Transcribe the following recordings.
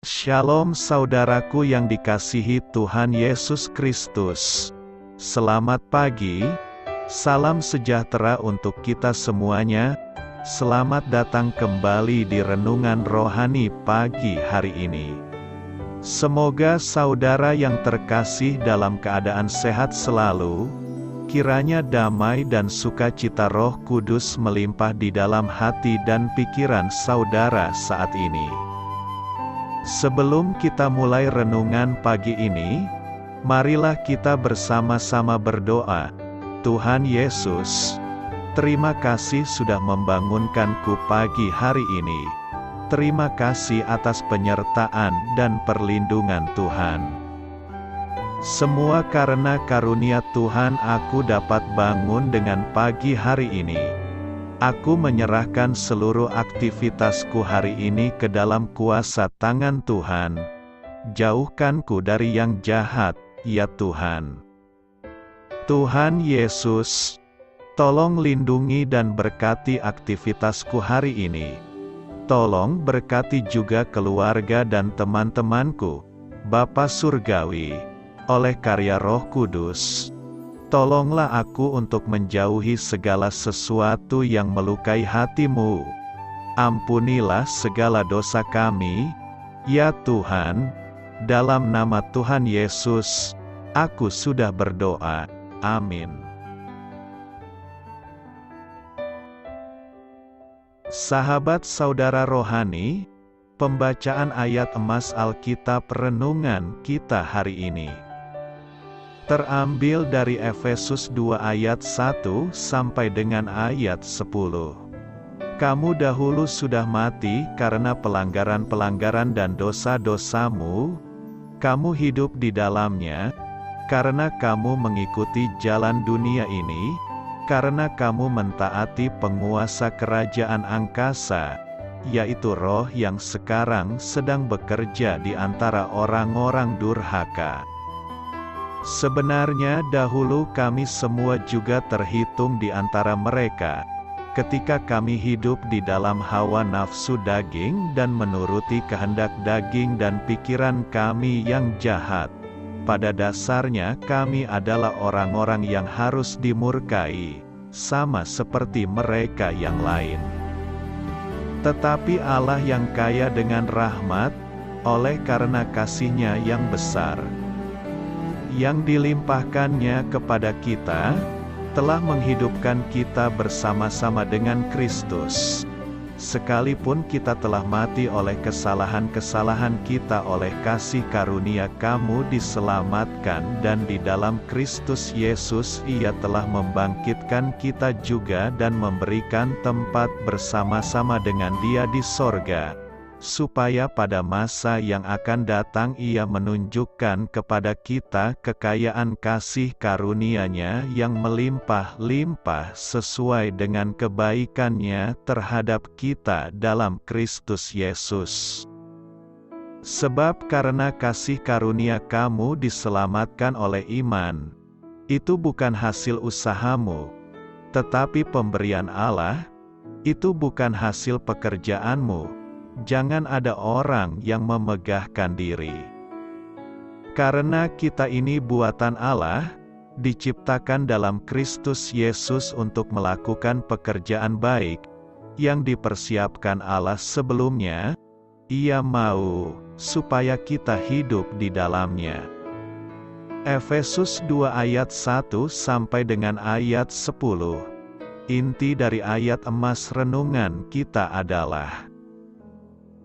Shalom saudaraku yang dikasihi Tuhan Yesus Kristus. Selamat pagi, salam sejahtera untuk kita semuanya. Selamat datang kembali di Renungan Rohani pagi hari ini. Semoga saudara yang terkasih dalam keadaan sehat selalu. Kiranya damai dan sukacita Roh Kudus melimpah di dalam hati dan pikiran saudara saat ini. Sebelum kita mulai renungan pagi ini, marilah kita bersama-sama berdoa. Tuhan Yesus, terima kasih sudah membangunkanku pagi hari ini. Terima kasih atas penyertaan dan perlindungan Tuhan. Semua karena karunia Tuhan aku dapat bangun dengan pagi hari ini. Aku menyerahkan seluruh aktivitasku hari ini ke dalam kuasa tangan Tuhan. Jauhkanku dari yang jahat, ya Tuhan. Tuhan Yesus, tolong lindungi dan berkati aktivitasku hari ini. Tolong berkati juga keluarga dan teman-temanku, Bapa Surgawi, oleh karya Roh Kudus. Tolonglah aku untuk menjauhi segala sesuatu yang melukai hati-Mu. Ampunilah segala dosa kami, ya Tuhan. Dalam nama Tuhan Yesus, aku sudah berdoa. Amin. Sahabat saudara rohani, pembacaan ayat emas Alkitab renungan kita hari ini terambil dari Efesus 2 ayat 1 sampai dengan ayat 10. Kamu dahulu sudah mati karena pelanggaran-pelanggaran dan dosa-dosamu. Kamu hidup di dalamnya, karena kamu mengikuti jalan dunia ini, karena kamu mentaati penguasa kerajaan angkasa, yaitu roh yang sekarang sedang bekerja di antara orang-orang durhaka. Sebenarnya dahulu kami semua juga terhitung di antara mereka, ketika kami hidup di dalam hawa nafsu daging dan menuruti kehendak daging dan pikiran kami yang jahat. Pada dasarnya kami adalah orang-orang yang harus dimurkai, sama seperti mereka yang lain. Tetapi Allah yang kaya dengan rahmat, oleh karena kasih-Nya yang besar, yang dilimpahkannya kepada kita, telah menghidupkan kita bersama-sama dengan Kristus. Sekalipun kita telah mati oleh kesalahan-kesalahan kita, oleh kasih karunia kamu diselamatkan, dan di dalam Kristus Yesus Ia telah membangkitkan kita juga dan memberikan tempat bersama-sama dengan Dia di sorga, supaya pada masa yang akan datang Ia menunjukkan kepada kita kekayaan kasih karunia-Nya yang melimpah-limpah sesuai dengan kebaikan-Nya terhadap kita dalam Kristus Yesus. Sebab karena kasih karunia kamu diselamatkan oleh iman, itu bukan hasil usahamu, tetapi pemberian Allah. Itu bukan hasil pekerjaanmu. Jangan ada orang yang memegahkan diri. Karena kita ini buatan Allah, diciptakan dalam Kristus Yesus untuk melakukan pekerjaan baik, yang dipersiapkan Allah sebelumnya. Ia mau supaya kita hidup di dalamnya. Efesus 2 ayat 1 sampai dengan ayat 10. Inti dari ayat emas renungan kita adalah: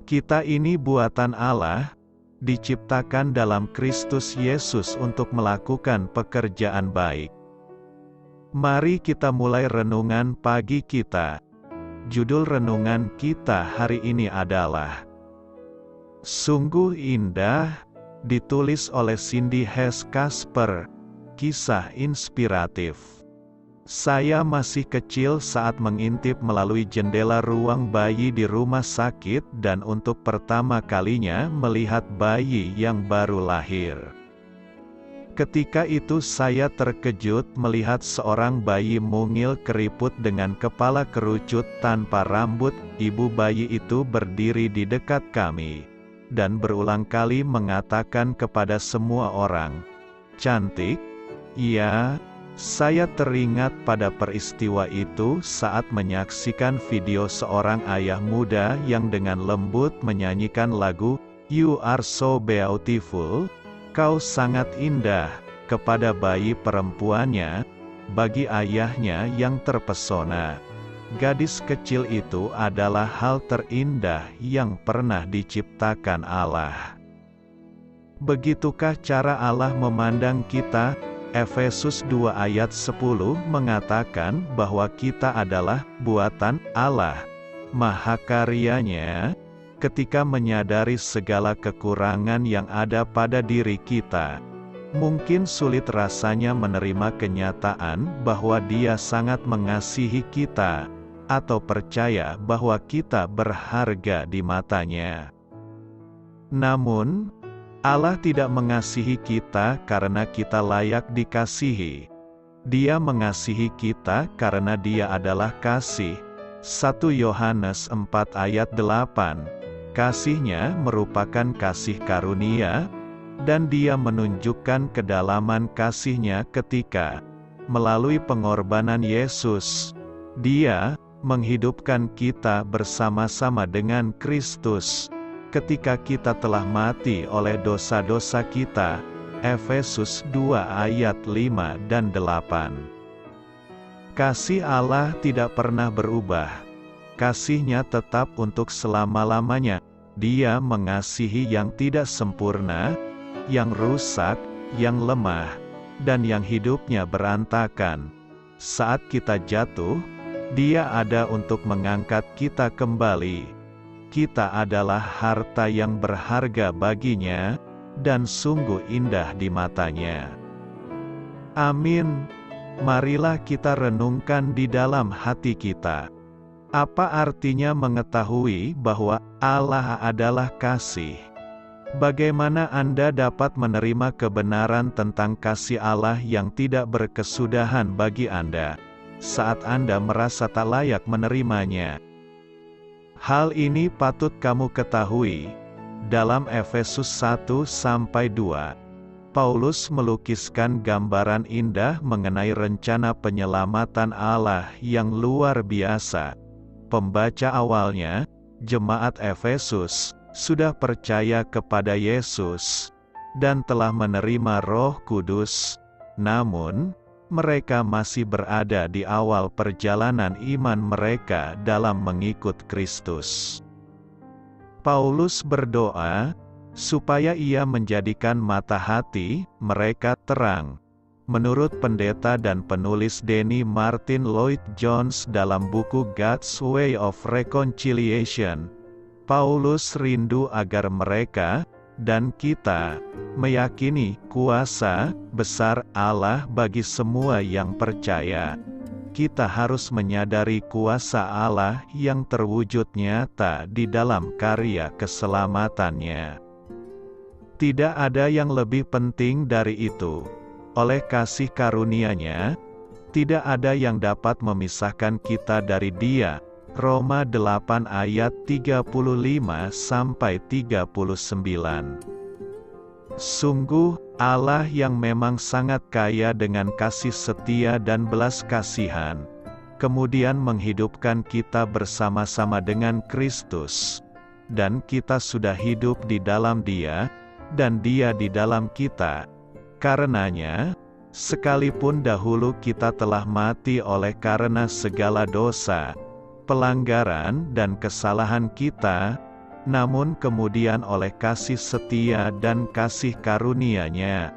kita ini buatan Allah, diciptakan dalam Kristus Yesus untuk melakukan pekerjaan baik. Mari kita mulai renungan pagi kita. Judul renungan kita hari ini adalah Sungguh Indah, ditulis oleh Cindy Hess Kasper, kisah inspiratif. Saya masih kecil saat mengintip melalui jendela ruang bayi di rumah sakit dan untuk pertama kalinya melihat bayi yang baru lahir. Ketika itu saya terkejut melihat seorang bayi mungil keriput dengan kepala kerucut tanpa rambut. Ibu bayi itu berdiri di dekat kami. dan berulang kali mengatakan kepada semua orang, "Cantik." Ya, saya teringat pada peristiwa itu saat menyaksikan video seorang ayah muda yang dengan lembut menyanyikan lagu, "You Are So Beautiful," "Kau Sangat Indah," kepada bayi perempuannya. Bagi ayahnya yang terpesona, gadis kecil itu adalah hal terindah yang pernah diciptakan Allah. Begitukah cara Allah memandang kita? Efesus 2 ayat 10 mengatakan bahwa kita adalah buatan Allah, mahakaryanya. Ketika menyadari segala kekurangan yang ada pada diri kita, mungkin sulit rasanya menerima kenyataan bahwa Dia sangat mengasihi kita, atau percaya bahwa kita berharga di matanya. Namun, Allah tidak mengasihi kita karena kita layak dikasihi. Dia mengasihi kita karena Dia adalah kasih. 1 Yohanes 4 ayat 8. Kasih-Nya merupakan kasih karunia, dan Dia menunjukkan kedalaman kasih-Nya ketika, melalui pengorbanan Yesus, Dia menghidupkan kita bersama-sama dengan Kristus, ketika kita telah mati oleh dosa-dosa kita. Efesus 2 ayat 5 dan 8. Kasih Allah tidak pernah berubah. Kasih-Nya tetap untuk selama-lamanya. Dia mengasihi yang tidak sempurna, yang rusak, yang lemah, dan yang hidupnya berantakan. Saat kita jatuh, Dia ada untuk mengangkat kita kembali. Kita adalah harta yang berharga baginya, dan sungguh indah di matanya. Amin. Marilah kita renungkan di dalam hati kita. Apa artinya mengetahui bahwa Allah adalah kasih? Bagaimana Anda dapat menerima kebenaran tentang kasih Allah yang tidak berkesudahan bagi Anda, saat Anda merasa tak layak menerimanya? Hal ini patut kamu ketahui. Dalam Efesus 1-2, Paulus melukiskan gambaran indah mengenai rencana penyelamatan Allah yang luar biasa. Pembaca awalnya, jemaat Efesus, sudah percaya kepada Yesus, dan telah menerima Roh Kudus, namun, mereka masih berada di awal perjalanan iman mereka dalam mengikut Kristus. Paulus berdoa, supaya ia menjadikan mata hati mereka terang. Menurut pendeta dan penulis Denny Martin Lloyd-Jones dalam buku God's Way of Reconciliation, Paulus rindu agar mereka, dan kita, meyakini kuasa besar Allah bagi semua yang percaya. Kita harus menyadari kuasa Allah yang terwujud nyata di dalam karya keselamatannya. Tidak ada yang lebih penting dari itu. Oleh kasih karunia-Nya, tidak ada yang dapat memisahkan kita dari Dia. Roma 8 ayat 35-39. Sungguh, Allah yang memang sangat kaya dengan kasih setia dan belas kasihan, kemudian menghidupkan kita bersama-sama dengan Kristus, dan kita sudah hidup di dalam Dia, dan Dia di dalam kita. Karenanya, sekalipun dahulu kita telah mati oleh karena segala dosa, pelanggaran dan kesalahan kita, namun kemudian oleh kasih setia dan kasih karunia-Nya,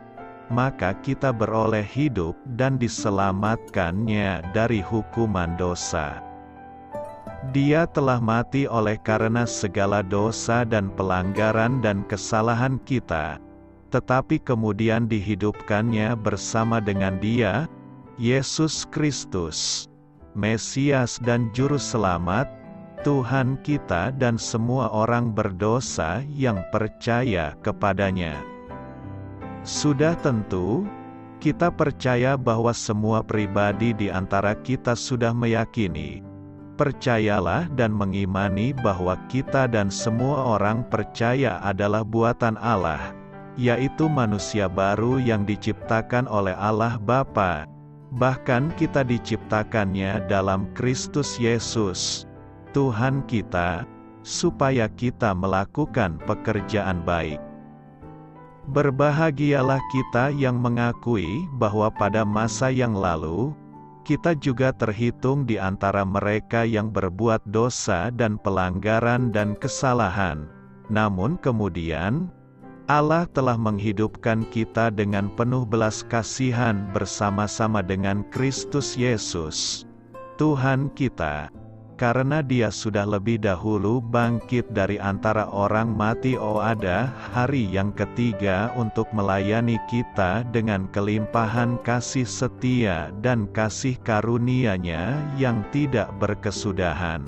maka kita beroleh hidup dan diselamatkannya dari hukuman dosa. Dia telah mati oleh karena segala dosa dan pelanggaran dan kesalahan kita, tetapi kemudian dihidupkannya bersama dengan Dia, Yesus Kristus, Mesias dan Juru Selamat, Tuhan kita dan semua orang berdosa yang percaya kepadanya. Sudah tentu, kita percaya bahwa semua pribadi di antara kita sudah meyakini, Percayalah dan mengimani bahwa kita dan semua orang percaya adalah buatan Allah, yaitu manusia baru yang diciptakan oleh Allah Bapa. Bahkan kita diciptakannya dalam Kristus Yesus, Tuhan kita, supaya kita melakukan pekerjaan baik. Berbahagialah kita yang mengakui bahwa pada masa yang lalu, kita juga terhitung di antara mereka yang berbuat dosa dan pelanggaran dan kesalahan. Namun kemudian, Allah telah menghidupkan kita dengan penuh belas kasihan bersama-sama dengan Kristus Yesus, Tuhan kita. Karena Dia sudah lebih dahulu bangkit dari antara orang mati pada hari yang ketiga untuk melayani kita dengan kelimpahan kasih setia dan kasih karunia-Nya yang tidak berkesudahan.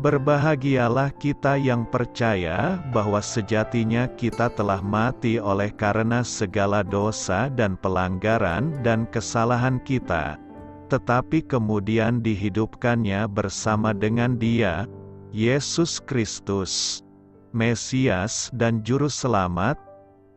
Berbahagialah kita yang percaya bahwa sejatinya kita telah mati oleh karena segala dosa dan pelanggaran dan kesalahan kita, tetapi kemudian dihidupkannya bersama dengan Dia, Yesus Kristus, Mesias dan Juru Selamat,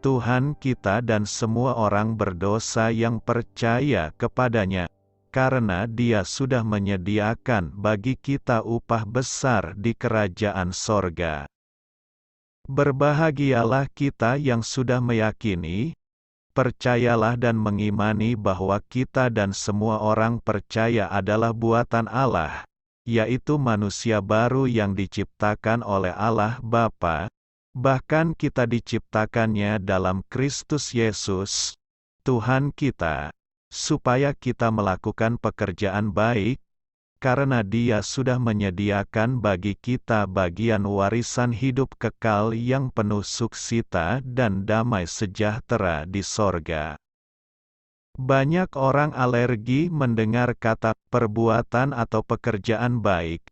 Tuhan kita dan semua orang berdosa yang percaya kepadanya, karena Dia sudah menyediakan bagi kita upah besar di kerajaan sorga. Berbahagialah kita yang sudah meyakini, percayalah dan mengimani bahwa kita dan semua orang percaya adalah buatan Allah, yaitu manusia baru yang diciptakan oleh Allah Bapa. Bahkan kita diciptakannya dalam Kristus Yesus, Tuhan kita, supaya kita melakukan pekerjaan baik, karena Dia sudah menyediakan bagi kita bagian warisan hidup kekal yang penuh sukcita dan damai sejahtera di sorga. Banyak orang alergi mendengar kata perbuatan atau pekerjaan baik.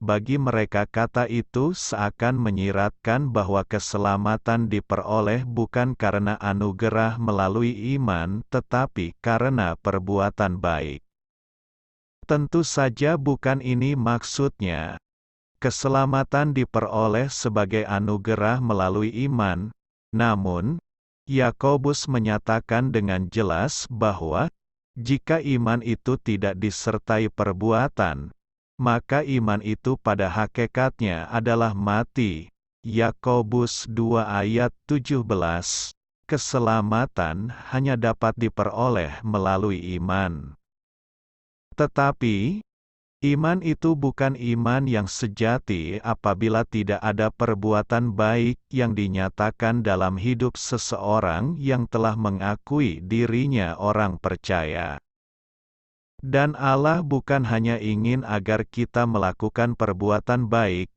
Bagi mereka kata itu seakan menyiratkan bahwa keselamatan diperoleh bukan karena anugerah melalui iman tetapi karena perbuatan baik. Tentu saja bukan ini maksudnya. Keselamatan diperoleh sebagai anugerah melalui iman, namun, Yakobus menyatakan dengan jelas bahwa, jika iman itu tidak disertai perbuatan, maka iman itu pada hakikatnya adalah mati. Yakobus 2 ayat 17. Keselamatan hanya dapat diperoleh melalui iman. Tetapi, iman itu bukan iman yang sejati apabila tidak ada perbuatan baik yang dinyatakan dalam hidup seseorang yang telah mengakui dirinya orang percaya. Dan Allah bukan hanya ingin agar kita melakukan perbuatan baik,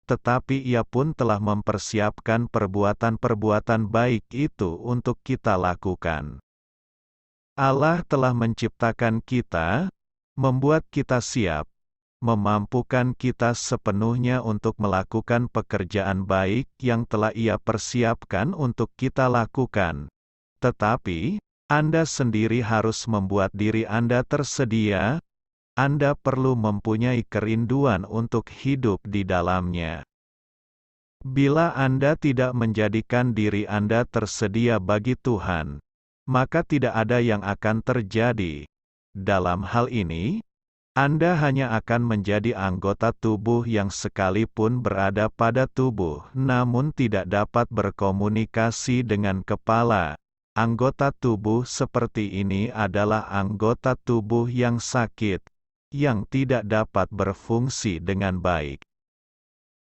tetapi Ia pun telah mempersiapkan perbuatan-perbuatan baik itu untuk kita lakukan. Allah telah menciptakan kita, membuat kita siap, memampukan kita sepenuhnya untuk melakukan pekerjaan baik yang telah Ia persiapkan untuk kita lakukan. Tetapi, Anda sendiri harus membuat diri Anda tersedia. Anda perlu mempunyai kerinduan untuk hidup di dalamnya. Bila Anda tidak menjadikan diri Anda tersedia bagi Tuhan, maka tidak ada yang akan terjadi. Dalam hal ini, Anda hanya akan menjadi anggota tubuh yang sekalipun berada pada tubuh namun tidak dapat berkomunikasi dengan kepala. Anggota tubuh seperti ini adalah anggota tubuh yang sakit, yang tidak dapat berfungsi dengan baik.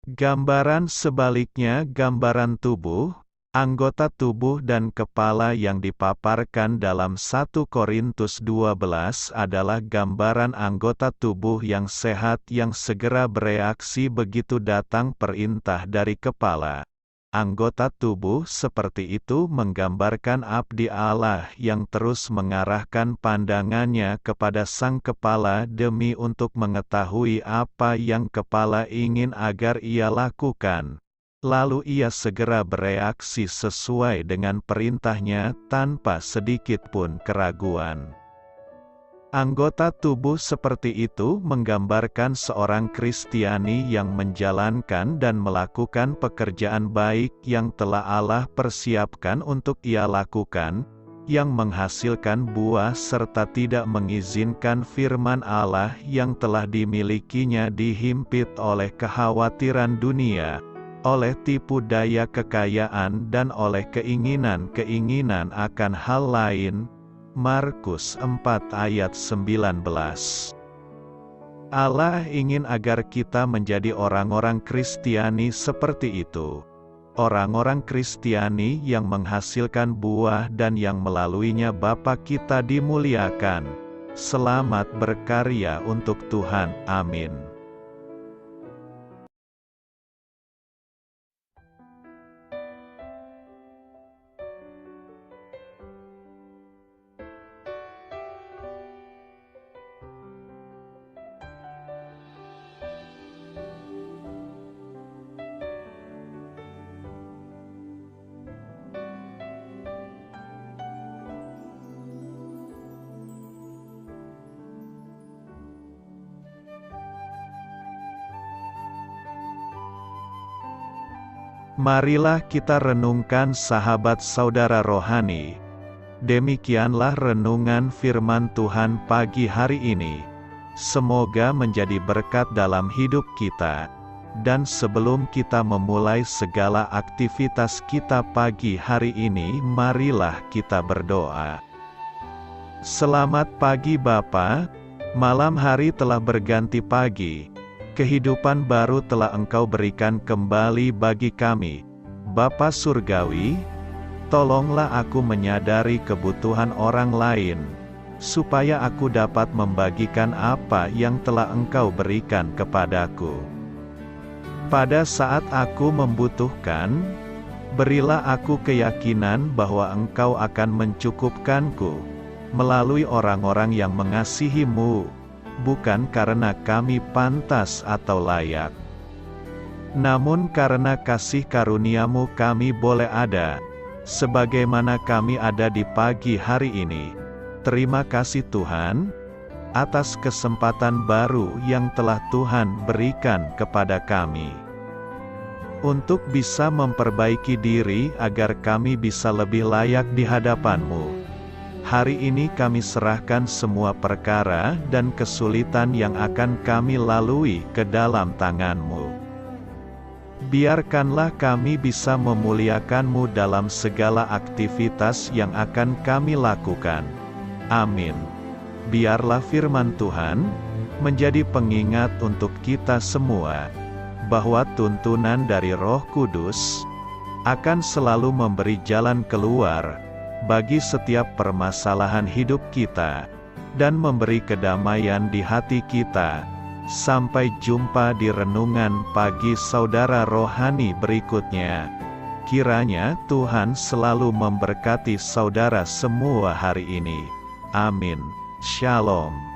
Gambaran sebaliknya, gambaran tubuh, anggota tubuh dan kepala yang dipaparkan dalam 1 Korintus 12 adalah gambaran anggota tubuh yang sehat yang segera bereaksi begitu datang perintah dari kepala. Anggota tubuh seperti itu menggambarkan abdi Allah yang terus mengarahkan pandangannya kepada sang kepala demi untuk mengetahui apa yang kepala ingin agar ia lakukan. Lalu ia segera bereaksi sesuai dengan perintahnya tanpa sedikit pun keraguan. Anggota tubuh seperti itu menggambarkan seorang Kristiani yang menjalankan dan melakukan pekerjaan baik yang telah Allah persiapkan untuk ia lakukan, yang menghasilkan buah serta tidak mengizinkan firman Allah yang telah dimilikinya dihimpit oleh kekhawatiran dunia, oleh tipu daya kekayaan dan oleh keinginan-keinginan akan hal lain. Markus 4 ayat 19. Allah ingin agar kita menjadi orang-orang Kristiani seperti itu. Orang-orang Kristiani yang menghasilkan buah dan yang melaluinya Bapa kita dimuliakan. Selamat berkarya untuk Tuhan. Amin. Marilah kita renungkan sahabat saudara rohani. Demikianlah renungan firman Tuhan pagi hari ini. Semoga menjadi berkat dalam hidup kita. Dan sebelum kita memulai segala aktivitas kita pagi hari ini, marilah kita berdoa. Selamat pagi Bapa, malam hari telah berganti pagi. Kehidupan baru telah Engkau berikan kembali bagi kami. Bapa Surgawi, tolonglah aku menyadari kebutuhan orang lain, supaya aku dapat membagikan apa yang telah Engkau berikan kepadaku. Pada saat aku membutuhkan, berilah aku keyakinan bahwa Engkau akan mencukupkanku, melalui orang-orang yang mengasihi-Mu, bukan karena kami pantas atau layak, namun karena kasih karunia-Mu kami boleh ada, sebagaimana kami ada di pagi hari ini. Terima kasih Tuhan, atas kesempatan baru yang telah Tuhan berikan kepada kami, untuk bisa memperbaiki diri agar kami bisa lebih layak di hadapan-Mu. Hari ini kami serahkan semua perkara dan kesulitan yang akan kami lalui ke dalam tangan-Mu. Biarkanlah kami bisa memuliakan-Mu dalam segala aktivitas yang akan kami lakukan. Amin. Biarlah firman Tuhan menjadi pengingat untuk kita semua, bahwa tuntunan dari Roh Kudus akan selalu memberi jalan keluar bagi setiap permasalahan hidup kita, dan memberi kedamaian di hati kita. Sampai jumpa di renungan pagi saudara rohani berikutnya. Kiranya Tuhan selalu memberkati saudara semua hari ini. Amin. Shalom.